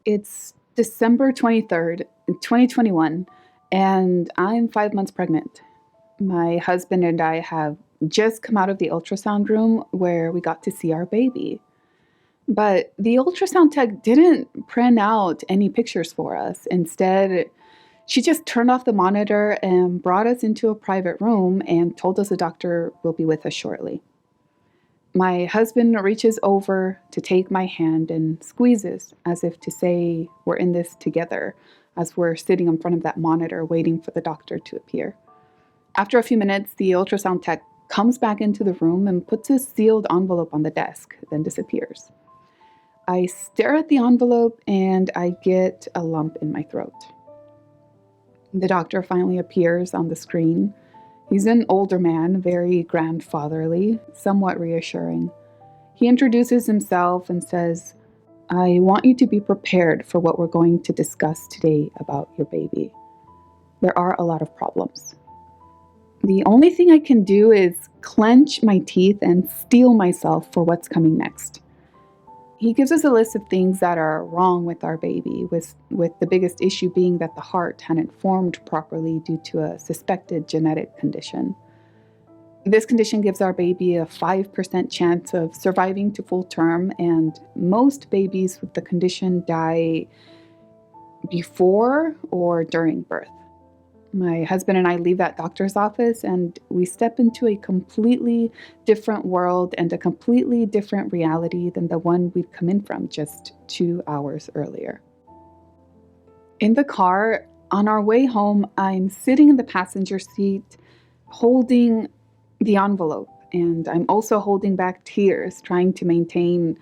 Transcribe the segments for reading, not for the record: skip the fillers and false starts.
It's December 23rd, 2021, and I'm 5 months pregnant. My husband and I have just come out of the ultrasound room where we got to see our baby. But the ultrasound tech didn't print out any pictures for us. Instead, she just turned off the monitor and brought us into a private room and told us the doctor will be with us shortly. My husband reaches over to take my hand and squeezes as if to say we're in this together as we're sitting in front of that monitor waiting for the doctor to appear. After a few minutes, the ultrasound tech comes back into the room and puts a sealed envelope on the desk, then disappears. I stare at the envelope and I get a lump in my throat. The doctor finally appears on the screen. He's an older man, very grandfatherly, somewhat reassuring. He introduces himself and says, "I want you to be prepared for what we're going to discuss today about your baby. There are a lot of problems. The only thing I can do is clench my teeth and steel myself for what's coming next." He gives us a list of things that are wrong with our baby, with the biggest issue being that the heart hadn't formed properly due to a suspected genetic condition. This condition gives our baby a 5% chance of surviving to full term, and most babies with the condition die before or during birth. My husband and I leave that doctor's office and we step into a completely different world and a completely different reality than the one we'd come in from just 2 hours earlier. In the car, on our way home, I'm sitting in the passenger seat holding the envelope, and I'm also holding back tears, trying to maintain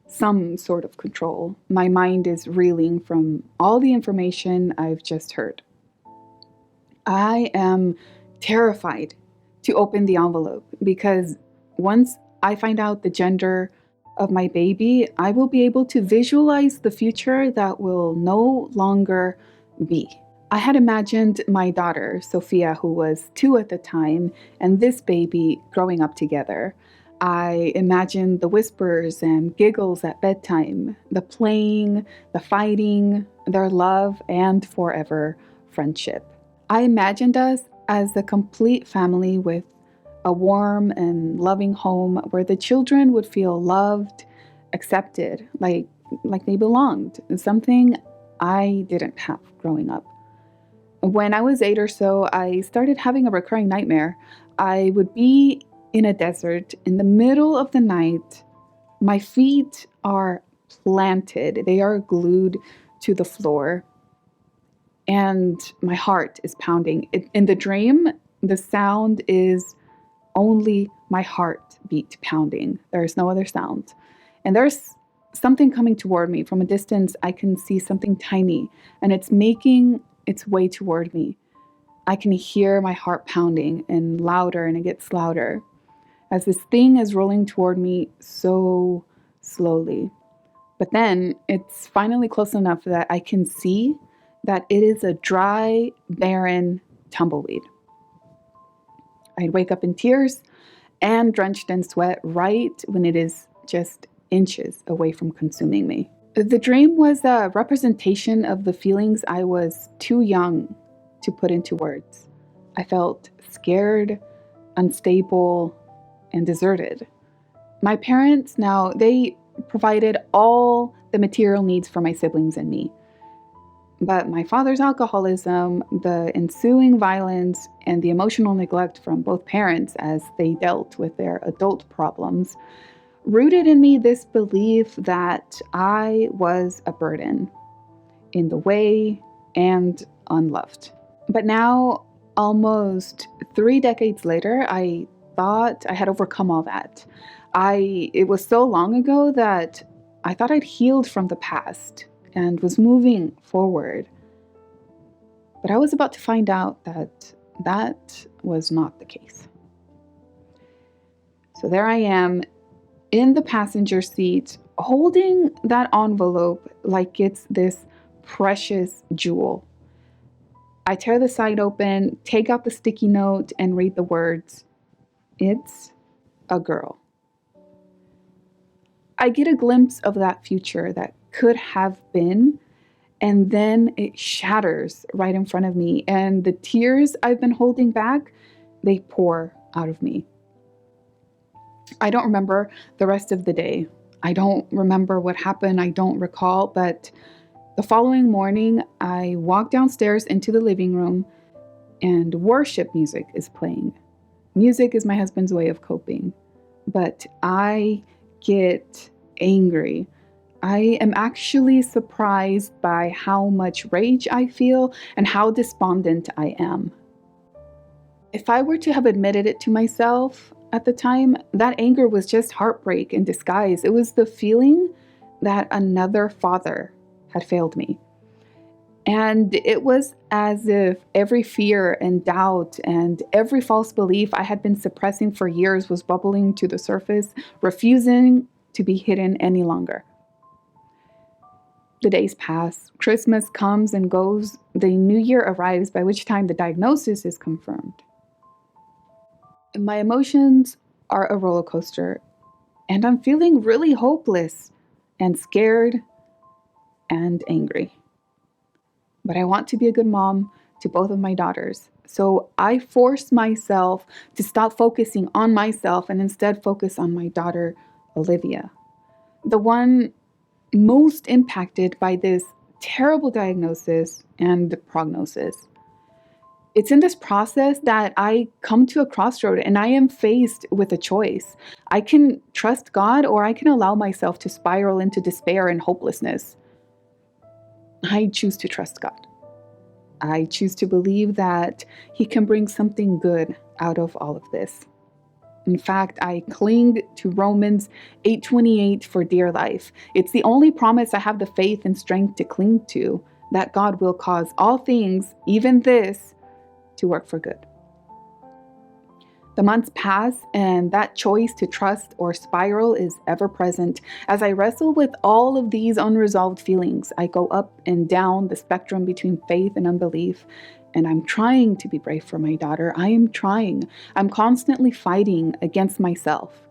some sort of control. My mind is reeling from all the information I've just heard. I am terrified to open the envelope because once I find out the gender of my baby, I will be able to visualize the future that will no longer be. I had imagined my daughter, Sophia, who was 2 at the time, and this baby growing up together. I imagined the whispers and giggles at bedtime, the playing, the fighting, their love, and forever friendship. I imagined us as a complete family with a warm and loving home where the children would feel loved, accepted, like they belonged, something I didn't have growing up. When I was 8 or so, I started having a recurring nightmare. I would be in a desert in the middle of the night. My feet are planted, they are glued to the floor, and my heart is pounding. In the dream, the sound is only my heartbeat pounding. There is no other sound. And there's something coming toward me. From a distance, I can see something tiny, and it's making its way toward me. I can hear my heart pounding and louder, and it gets louder as this thing is rolling toward me so slowly. But then it's finally close enough that I can see that it is a dry, barren tumbleweed. I'd wake up in tears and drenched in sweat right when it is just inches away from consuming me. The dream was a representation of the feelings I was too young to put into words. I felt scared, unstable, and deserted. My parents now, they provided all the material needs for my siblings and me. But my father's alcoholism, the ensuing violence, and the emotional neglect from both parents as they dealt with their adult problems rooted in me this belief that I was a burden, in the way and unloved. But now, almost 3 decades later, I thought I had overcome all that. It was so long ago that I thought I'd healed from the past and was moving forward. But I was about to find out that that was not the case. So there I am in the passenger seat, holding that envelope like it's this precious jewel. I tear the side open, take out the sticky note, and read the words, "It's a girl." I get a glimpse of that future that could have been, And then it shatters right in front of me. And the tears I've been holding back, they pour out of me. I don't remember the rest of the day. I don't remember what happened. I don't recall. But the following morning, I walk downstairs into the living room and worship music is playing. Music is my husband's way of coping. But I get angry. I am actually surprised by how much rage I feel and how despondent I am. If I were to have admitted it to myself at the time, that anger was just heartbreak in disguise. It was the feeling that another father had failed me. And it was as if every fear and doubt and every false belief I had been suppressing for years was bubbling to the surface, refusing to be hidden any longer. The days pass, Christmas comes and goes, the new year arrives, by which time the diagnosis is confirmed. My emotions are a roller coaster, and I'm feeling really hopeless and scared and angry. But I want to be a good mom to both of my daughters. So I force myself to stop focusing on myself and instead focus on my daughter, Olivia, the one most impacted by this terrible diagnosis and prognosis. It's in this process that I come to a crossroad and I am faced with a choice. I can trust God or I can allow myself to spiral into despair and hopelessness. I choose to trust God. I choose to believe that He can bring something good out of all of this. In fact, I cling to Romans 8:28 for dear life. It's the only promise I have the faith and strength to cling to, that God will cause all things, even this, to work for good. The months pass, and that choice to trust or spiral is ever present. As I wrestle with all of these unresolved feelings, I go up and down the spectrum between faith and unbelief, and I'm trying to be brave for my daughter. I am trying. I'm constantly fighting against myself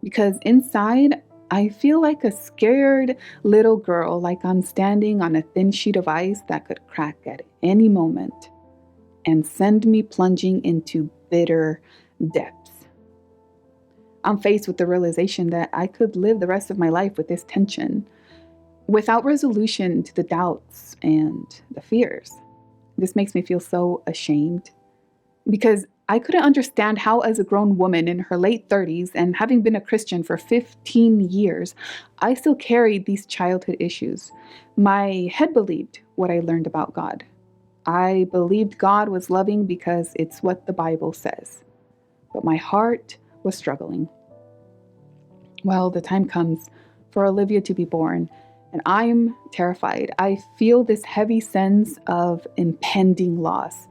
because inside, I feel like a scared little girl, like I'm standing on a thin sheet of ice that could crack at any moment and send me plunging into bitter depths. I'm faced with the realization that I could live the rest of my life with this tension, without resolution to the doubts and the fears. This makes me feel so ashamed because I couldn't understand how, as a grown woman in her late 30s and having been a Christian for 15 years, I still carried these childhood issues. My head believed what I learned about God. I believed God was loving because it's what the Bible says. But my heart was struggling. Well, the time comes for Olivia to be born, and I'm terrified. I feel this heavy sense of impending loss.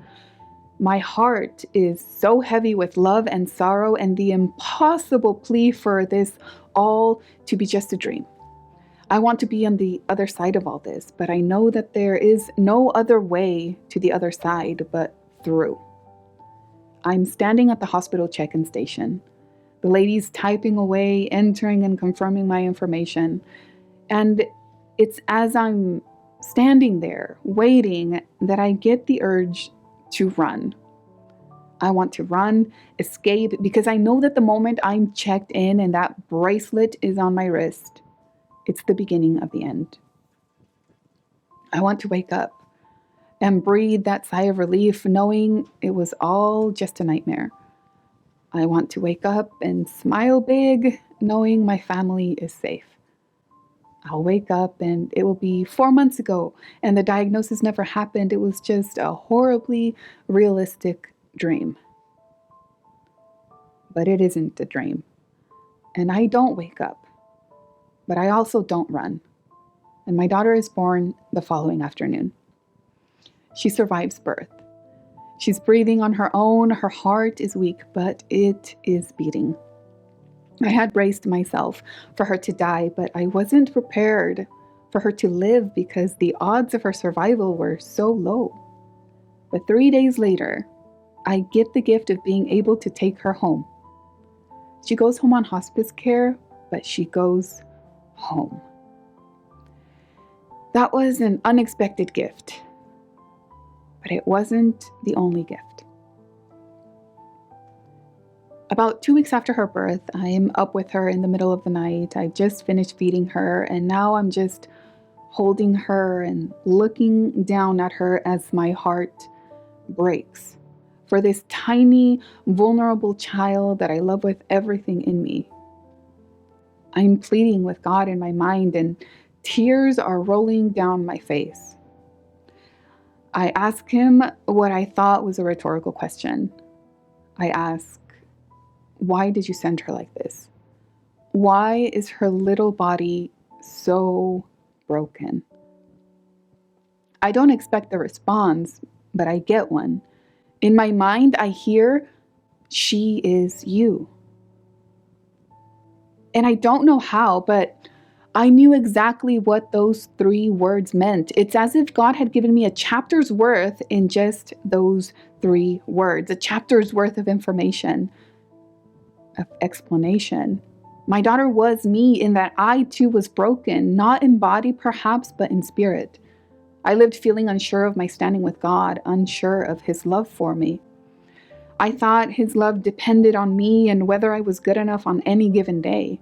My heart is so heavy with love and sorrow and the impossible plea for this all to be just a dream. I want to be on the other side of all this, but I know that there is no other way to the other side but through. I'm standing at the hospital check-in station. The lady's typing away, entering and confirming my information. And it's as I'm standing there, waiting, that I get the urge to run. I want to run, escape, because I know that the moment I'm checked in and that bracelet is on my wrist, it's the beginning of the end. I want to wake up and breathe that sigh of relief, knowing it was all just a nightmare. I want to wake up and smile big, knowing my family is safe. I'll wake up and it will be 4 months ago, and the diagnosis never happened. It was just a horribly realistic dream. But it isn't a dream. And I don't wake up. But I also don't run. And my daughter is born the following afternoon. She survives birth. She's breathing on her own. Her heart is weak, but it is beating. I had braced myself for her to die, but I wasn't prepared for her to live because the odds of her survival were so low. But 3 days later, I get the gift of being able to take her home. She goes home on hospice care, but she goes home. That was an unexpected gift, but it wasn't the only gift. About 2 weeks after her birth, I'm up with her in the middle of the night. I just finished feeding her, and now I'm just holding her and looking down at her as my heart breaks for this tiny, vulnerable child that I love with everything in me. I'm pleading with God in my mind, and tears are rolling down my face. I ask him what I thought was a rhetorical question. I ask, why did you send her like this? Why is her little body so broken? I don't expect a response, but I get one. In my mind, I hear, she is you. And I don't know how, but I knew exactly what those 3 words meant. It's as if God had given me a chapter's worth in just those 3 words, a chapter's worth of information, of explanation. My daughter was me in that I too was broken, not in body perhaps, but in spirit. I lived feeling unsure of my standing with God, unsure of his love for me. I thought his love depended on me and whether I was good enough on any given day.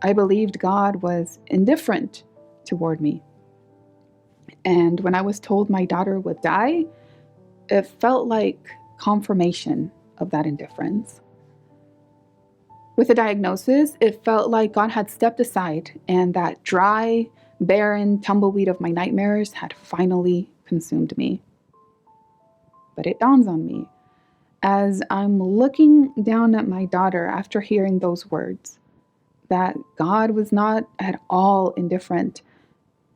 I believed God was indifferent toward me. And when I was told my daughter would die, it felt like confirmation of that indifference. With the diagnosis, it felt like God had stepped aside and that dry, barren tumbleweed of my nightmares had finally consumed me. But it dawns on me as I'm looking down at my daughter after hearing those words that God was not at all indifferent.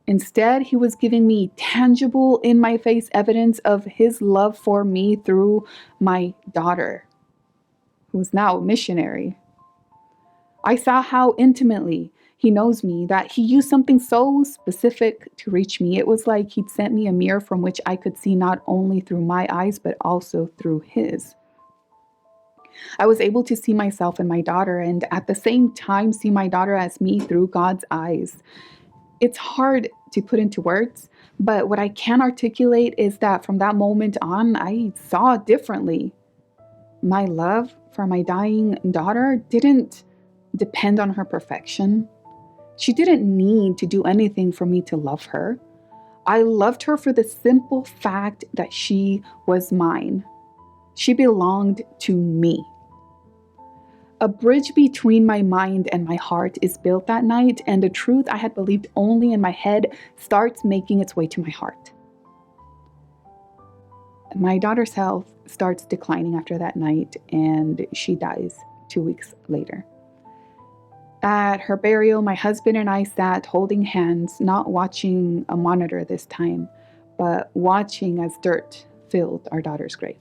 Instead, he was giving me tangible, in my face evidence of his love for me through my daughter, who is now a missionary. I saw how intimately he knows me, that he used something so specific to reach me. It was like he'd sent me a mirror from which I could see not only through my eyes, but also through his. I was able to see myself in my daughter and at the same time see my daughter as me through God's eyes. It's hard to put into words, but what I can articulate is that from that moment on, I saw differently. My love for my dying daughter didn't depend on her perfection. She didn't need to do anything for me to love her. I loved her for the simple fact that she was mine. She belonged to me. A bridge between my mind and my heart is built that night, and the truth I had believed only in my head starts making its way to my heart. My daughter's health starts declining after that night, and she dies 2 weeks later. At her burial, my husband and I sat holding hands, not watching a monitor this time, but watching as dirt filled our daughter's grave.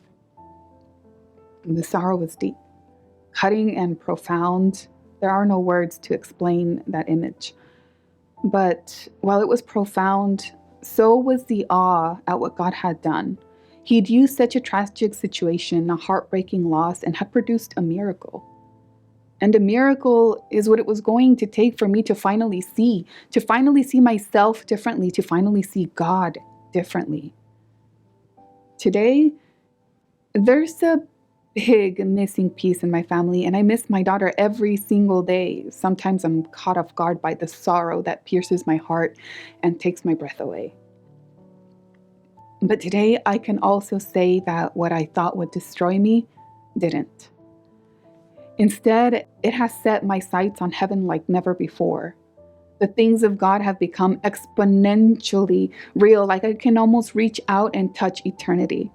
The sorrow was deep, cutting and profound. There are no words to explain that image. But while it was profound, so was the awe at what God had done. He'd used such a tragic situation, a heartbreaking loss, and had produced a miracle. And a miracle is what it was going to take for me to finally see myself differently, to finally see God differently. Today, there's a big missing piece in my family, and I miss my daughter every single day. Sometimes I'm caught off guard by the sorrow that pierces my heart and takes my breath away. But today, I can also say that what I thought would destroy me didn't. Instead, it has set my sights on heaven like never before. The things of God have become exponentially real, like I can almost reach out and touch eternity.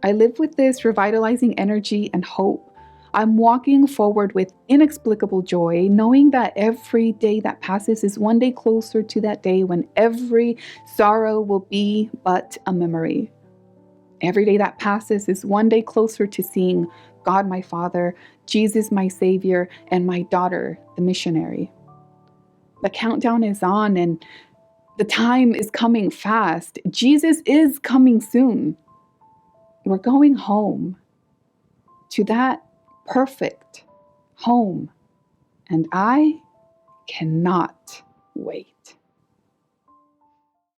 I live with this revitalizing energy and hope. I'm walking forward with inexplicable joy, knowing that every day that passes is one day closer to that day when every sorrow will be but a memory. Every day that passes is one day closer to seeing God my Father, Jesus my Savior, and my daughter, the missionary. The countdown is on and the time is coming fast. Jesus is coming soon. We're going home to that perfect home, and I cannot wait.